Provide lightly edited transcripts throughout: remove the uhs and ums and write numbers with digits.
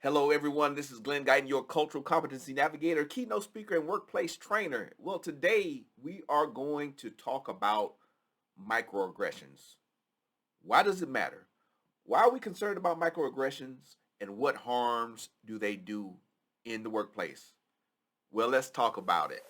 Hello, everyone. This is Glen, Guyton, your cultural competency navigator, keynote speaker, and workplace trainer. Well, today we are going to talk about microaggressions. Why does it matter? Why are we concerned about microaggressions, and what harms do they do in the workplace? Well, let's talk about it.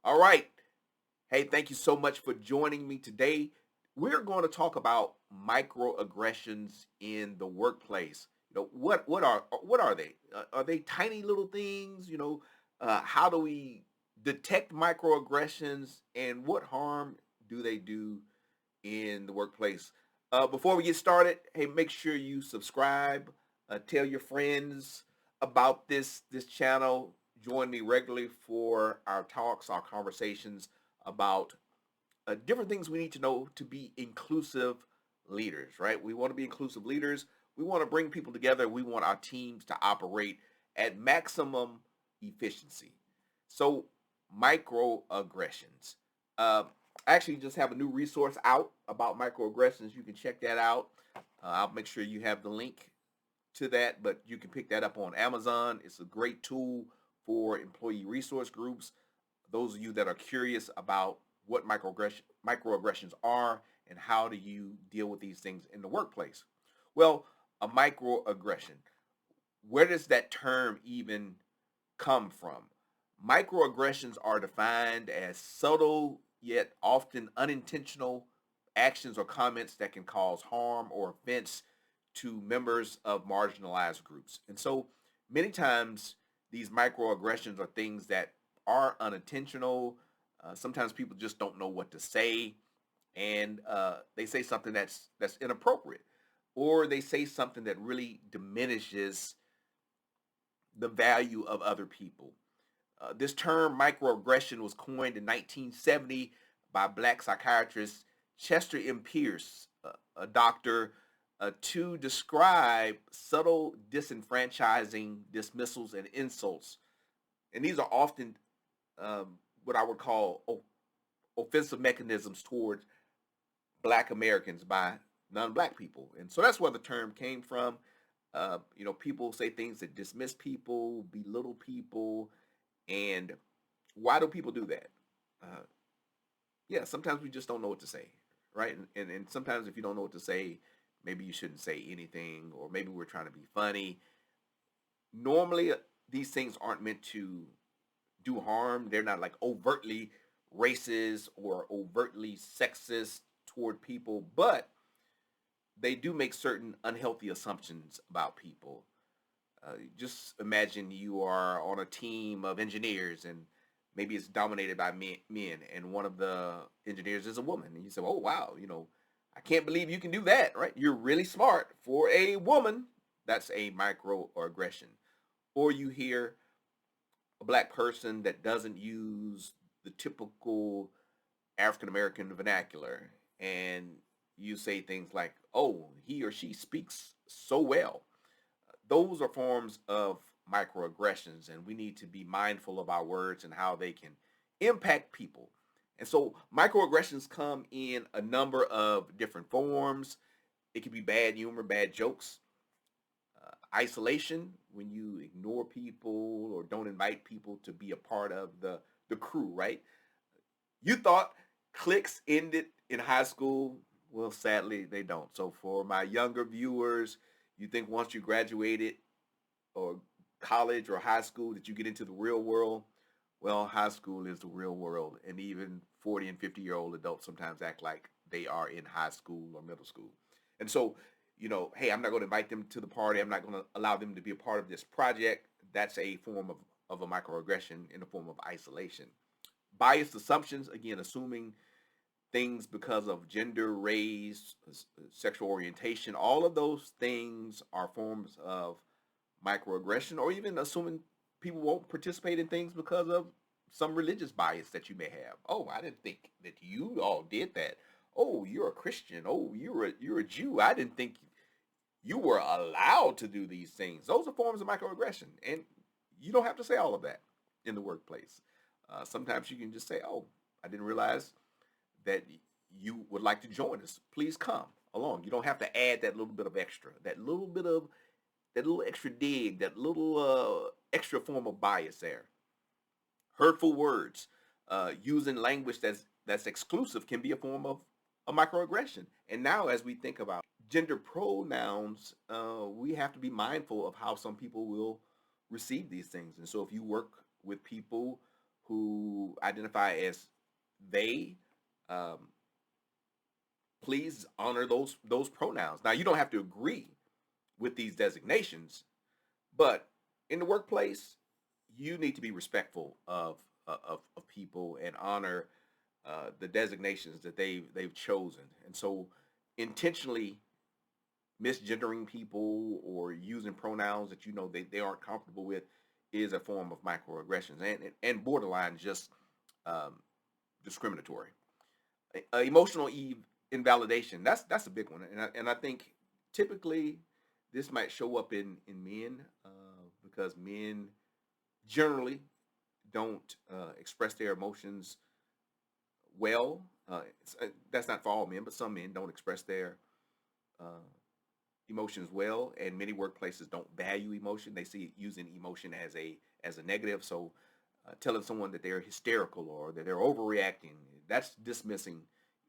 All right. Hey, thank you so much for joining me today. We're going to talk about microaggressions in the workplace. What are they? Are they tiny little things? How do we detect microaggressions, and what harm do they do in the workplace? Before we get started, hey, make sure you subscribe. Tell your friends about this channel. Join me regularly for our talks, our conversations about different things we need to know to be inclusive leaders, right? We want to be inclusive leaders. We want to bring people together. We want our teams to operate at maximum efficiency. So, microaggressions. I actually just have a new resource out about microaggressions. You can check that out. I'll make sure you have the link to that, but you can pick that up on Amazon. It's a great tool for employee resource groups. Those of you that are curious about what microaggressions are and how do you deal with these things in the workplace. Well, a microaggression, where does that term even come from? Microaggressions are defined as subtle yet often unintentional actions or comments that can cause harm or offense to members of marginalized groups. And so many times these microaggressions are things that are unintentional. Sometimes people just don't know what to say, and they say something that's inappropriate, or they say something that really diminishes the value of other people. This term microaggression was coined in 1970 by Black psychiatrist Chester M. Pierce, a doctor, to describe subtle disenfranchising dismissals and insults. And these are often what I would call offensive mechanisms towards Black Americans by non-Black people. And so that's where the term came from. People say things that dismiss people, belittle people, and why do people do that? Uh, yeah, sometimes we just don't know what to say, right? And sometimes if you don't know what to say, maybe you shouldn't say anything, or maybe we're trying to be funny. Normally, these things aren't meant to do harm. They're not like overtly racist or overtly sexist toward people, but they do make certain unhealthy assumptions about people. Just imagine you are on a team of engineers, and maybe it's dominated by men, and one of the engineers is a woman, and you say, "Oh wow, I can't believe you can do that." Right? You're really smart for a woman. That's a microaggression. Or you hear a Black person that doesn't use the typical African American vernacular, and you say things like, "Oh, he or she speaks so well." Those are forms of microaggressions, and we need to be mindful of our words and how they can impact people. And so microaggressions come in a number of different forms. It can be bad humor, bad jokes, isolation, when you ignore people or don't invite people to be a part of the crew, right? You thought cliques ended in high school. Well, sadly, they don't. So for my younger viewers, you think once you graduated or college or high school that you get into the real world. Well, high school is the real world, and even 40 and 50-year-old adults sometimes act like they are in high school or middle school. And so, hey, I'm not going to invite them to the party. I'm not going to allow them to be a part of this project. That's a form of a microaggression in the form of isolation. Biased assumptions, again, assuming things because of gender, race, sexual orientation, all of those things are forms of microaggression, or even assuming people won't participate in things because of some religious bias that you may have. Oh, I didn't think that you all did that. Oh, you're a Christian. Oh, you're a Jew. I didn't think you were allowed to do these things. Those are forms of microaggression, and you don't have to say all of that in the workplace. Sometimes you can just say, "Oh, I didn't realize that you would like to join us. Please come along." You don't have to add that little bit of extra, that little extra dig, that little extra form of bias there. Hurtful words, using language that's exclusive can be a form of a microaggression. And now, as we think about gender pronouns, we have to be mindful of how some people will receive these things. And so, if you work with people who identify as they, um, please honor those pronouns. Now, you don't have to agree with these designations, but in the workplace, you need to be respectful of people and honor the designations that they've chosen. And so, intentionally misgendering people or using pronouns that you know they aren't comfortable with is a form of microaggressions and borderline just um, discriminatory. Emotional invalidation, that's a big one, and I think typically this might show up in men because men generally don't express their emotions well. That's not for all men, but some men don't express their uh, emotions well, and many workplaces don't value emotion. They see using emotion as a negative. So, telling someone that they're hysterical or that they're overreacting, that's dismissing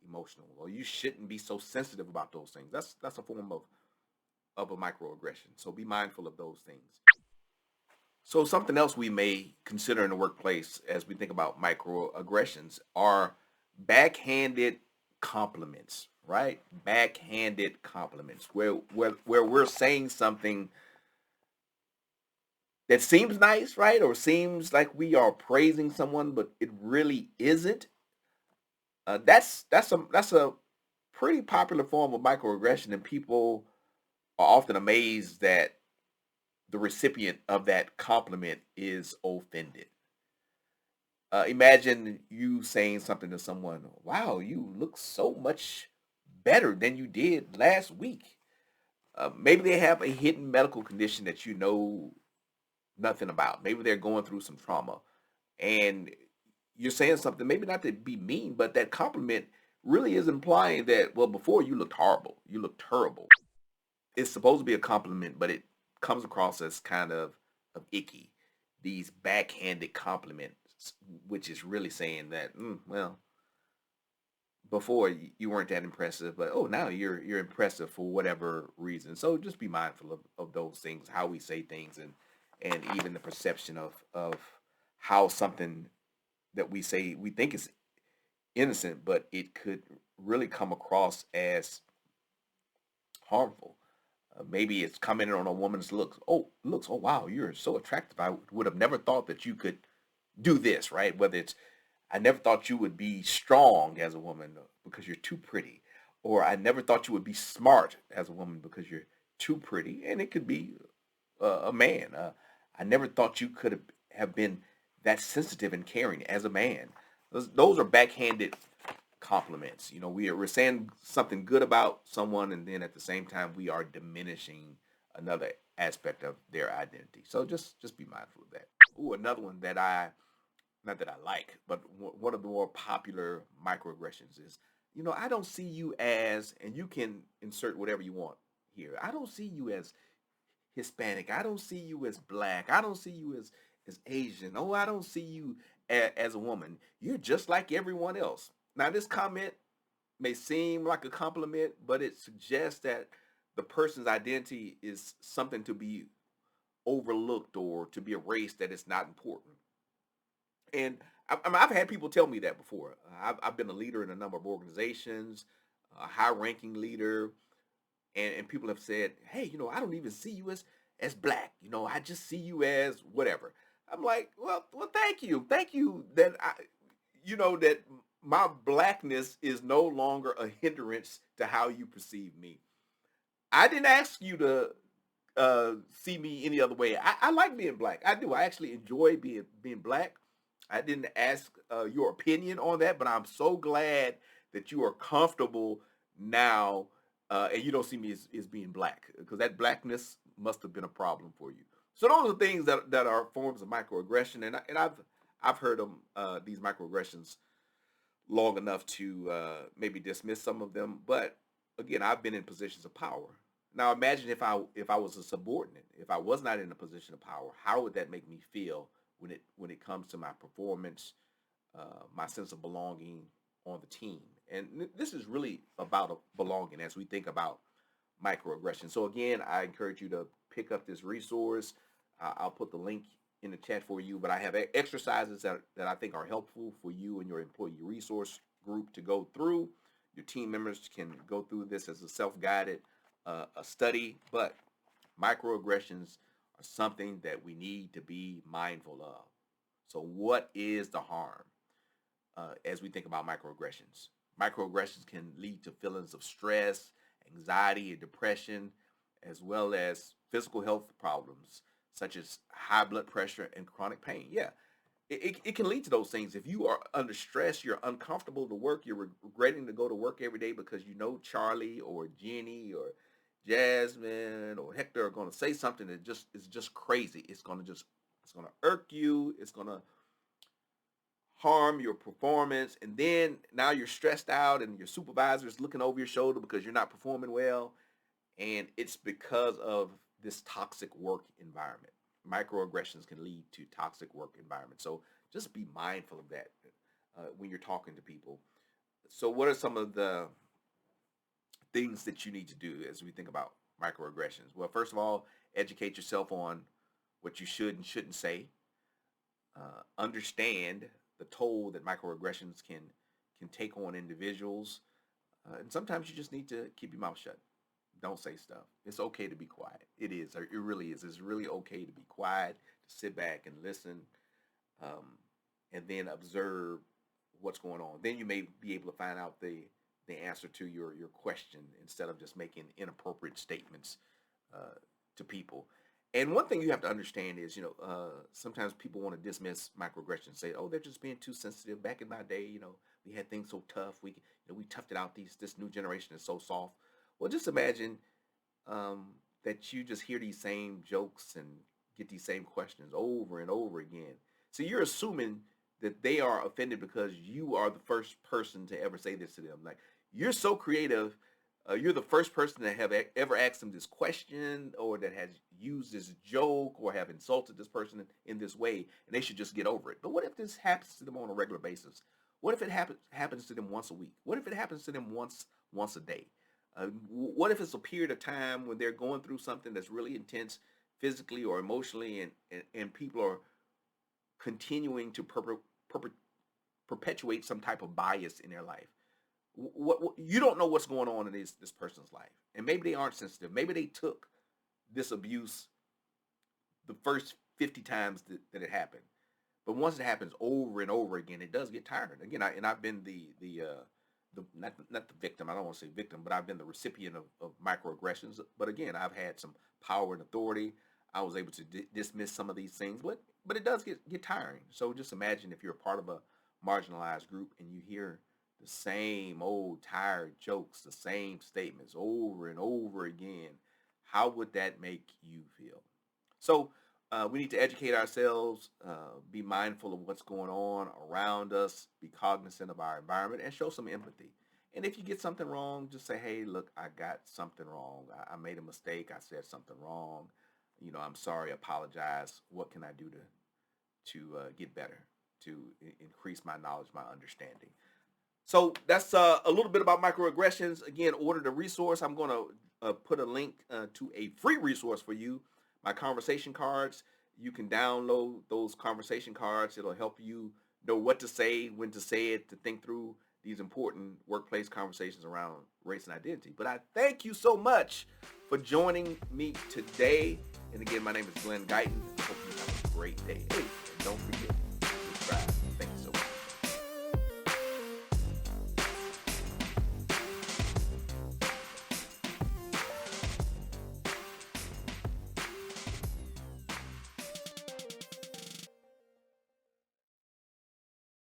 emotional. Or you shouldn't be so sensitive about those things. That's a form of a microaggression. So be mindful of those things. So something else we may consider in the workplace as we think about microaggressions are backhanded compliments, right? Backhanded compliments, where we're saying something that seems nice, right? Or seems like we are praising someone, but it really isn't. That's a pretty popular form of microaggression, and people are often amazed that the recipient of that compliment is offended. Imagine you saying something to someone, "Wow, you look so much better than you did last week." Maybe they have a hidden medical condition that you know nothing about. Maybe they're going through some trauma, and you're saying something, maybe not to be mean, but that compliment really is implying that, well, before you looked horrible, you looked terrible. It's supposed to be a compliment, but it comes across as kind of icky. These backhanded compliments, which is really saying that, well, before you weren't that impressive, but oh, now you're impressive for whatever reason. So just be mindful of those things, how we say things, and even the perception of how something that we say we think is innocent, but it could really come across as harmful. Maybe it's commenting on a woman's looks. Oh, looks. Oh, wow, you're so attractive. I would have never thought that you could do this, right? Whether it's, I never thought you would be strong as a woman because you're too pretty, or I never thought you would be smart as a woman because you're too pretty. And it could be a man. I never thought you could have been that sensitive and caring as a man. Those are backhanded compliments. You know, we're saying something good about someone, and then at the same time we are diminishing another aspect of their identity. So just be mindful of that. Ooh, another one that I not that I like, but one of the more popular microaggressions is, I don't see you as, and you can insert whatever you want here. I don't see you as Hispanic. I don't see you as black. I don't see you as Asian. Oh, I don't see you as a woman. You're just like everyone else. Now, this comment may seem like a compliment, but it suggests that the person's identity is something to be overlooked or to be erased, that it's not important. And I've had people tell me that before. I've been a leader in a number of organizations, a high-ranking leader, and people have said, "Hey, I don't even see you as black. I just see you as whatever." I'm like, well, thank you that that my blackness is no longer a hindrance to how you perceive me. I didn't ask you to see me any other way. I like being black. I do. I actually enjoy being black. I didn't ask your opinion on that, but I'm so glad that you are comfortable now, and you don't see me as being black, because that blackness must have been a problem for you. So those are things that are forms of microaggression, and I've heard them these microaggressions long enough to maybe dismiss some of them. But again, I've been in positions of power. Now imagine if I was a subordinate, if I was not in a position of power, how would that make me feel when it comes to my performance, my sense of belonging on the team? And this is really about belonging as we think about microaggression. So again, I encourage you to pick up this resource. I'll put the link in the chat for you, but I have exercises that I think are helpful for you and your employee resource group to go through. Your team members can go through this as a self-guided a study, but microaggressions are something that we need to be mindful of. So what is the harm as we think about microaggressions? Microaggressions can lead to feelings of stress, anxiety, and depression, as well as physical health problems such as high blood pressure and chronic pain. Yeah, it can lead to those things. If you are under stress, you're uncomfortable to work, you're regretting to go to work every day because you know Charlie or Jenny or Jasmine or Hector are going to say something that just is just crazy. It's going to irk you. It's going to harm your performance, and then now you're stressed out and your supervisor is looking over your shoulder because you're not performing well, and it's because of this toxic work environment. Microaggressions can lead to toxic work environment, so just be mindful of that when you're talking to people. So what are some of the things that you need to do as we think about microaggressions? Well, first of all, educate yourself on what you should and shouldn't say. Understand the toll that microaggressions can take on individuals, and sometimes you just need to keep your mouth shut. Don't say stuff. It's okay to be quiet. It is. It really is. It's really okay to be quiet, to sit back and listen, um, and then observe what's going on. Then you may be able to find out the answer to your question instead of just making inappropriate statements uh, to people. And one thing you have to understand is, sometimes people want to dismiss microaggressions, say, "Oh, they're just being too sensitive." Back in my day, we had things so tough. We toughed it out. This new generation is so soft. Well, just imagine that you just hear these same jokes and get these same questions over and over again. So you're assuming that they are offended because you are the first person to ever say this to them. Like, you're so creative. You're the first person to have ever asked them this question, or that has used this joke, or have insulted this person in this way, and they should just get over it. But what if this happens to them on a regular basis? What if it happens to them once a week? What if it happens to them once a day? What if it's a period of time when they're going through something that's really intense physically or emotionally, and people are continuing to perpetuate some type of bias in their life? What you don't know what's going on in this person's life, and maybe they aren't sensitive. Maybe they took this abuse the first 50 times that it happened, but once it happens over and over again, it does get tired. Again, I've been the not the victim. I don't want to say victim, but I've been the recipient of microaggressions. But again, I've had some power and authority. I was able to dismiss some of these things, but it does get tiring. So just imagine if you're a part of a marginalized group and you hear the same old tired jokes, the same statements over and over again. How would that make you feel? So we need to educate ourselves, be mindful of what's going on around us, be cognizant of our environment, and show some empathy. And if you get something wrong, just say, "Hey, look, I got something wrong. I made a mistake. I said something wrong. I'm sorry. Apologize. What can I do to get better, to increase my knowledge, my understanding?" So that's a little bit about microaggressions. Again, order the resource. I'm going to put a link to a free resource for you, my conversation cards. You can download those conversation cards. It'll help you know what to say, when to say it, to think through these important workplace conversations around race and identity. But I thank you so much for joining me today. And again, my name is Glen Guyton. I hope you have a great day. Hey, and don't forget,